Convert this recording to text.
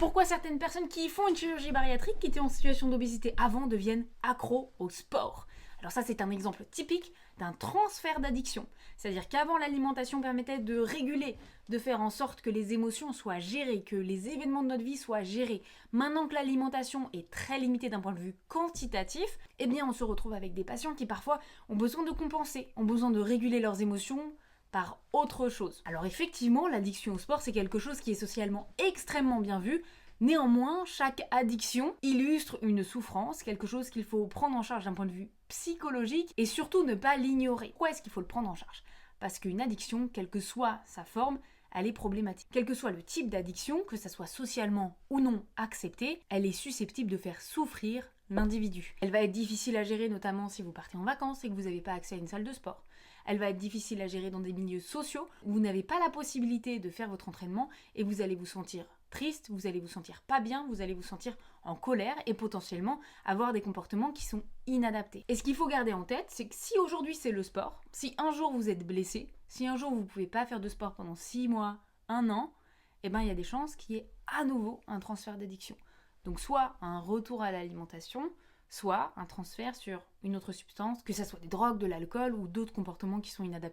Pourquoi certaines personnes qui font une chirurgie bariatrique, qui étaient en situation d'obésité avant, deviennent accros au sport? Alors ça, c'est un exemple typique d'un transfert d'addiction. C'est-à-dire qu'avant, l'alimentation permettait de réguler, de faire en sorte que les émotions soient gérées, que les événements de notre vie soient gérés. Maintenant que l'alimentation est très limitée d'un point de vue quantitatif, eh bien on se retrouve avec des patients qui parfois ont besoin de compenser, ont besoin de réguler leurs émotions par autre chose. Alors effectivement, l'addiction au sport, c'est quelque chose qui est socialement extrêmement bien vu. Néanmoins, chaque addiction illustre une souffrance, quelque chose qu'il faut prendre en charge d'un point de vue psychologique et surtout ne pas l'ignorer. Pourquoi est-ce qu'il faut le prendre en charge? Parce qu'une addiction, quelle que soit sa forme, elle est problématique. Quel que soit le type d'addiction, que ça soit socialement ou non accepté, elle est susceptible de faire souffrir l'individu. Elle va être difficile à gérer, notamment si vous partez en vacances et que vous n'avez pas accès à une salle de sport. Elle va être difficile à gérer dans des milieux sociaux où vous n'avez pas la possibilité de faire votre entraînement et vous allez vous sentir triste, vous allez vous sentir pas bien, vous allez vous sentir en colère et potentiellement avoir des comportements qui sont inadaptés. Et ce qu'il faut garder en tête, c'est que si aujourd'hui c'est le sport, si un jour vous êtes blessé, si un jour vous ne pouvez pas faire de sport pendant 6 mois, 1 an, eh ben il y a des chances qu'il y ait à nouveau un transfert d'addiction. Donc soit un retour à l'alimentation, soit un transfert sur une autre substance, que ce soit des drogues, de l'alcool ou d'autres comportements qui sont inadaptés.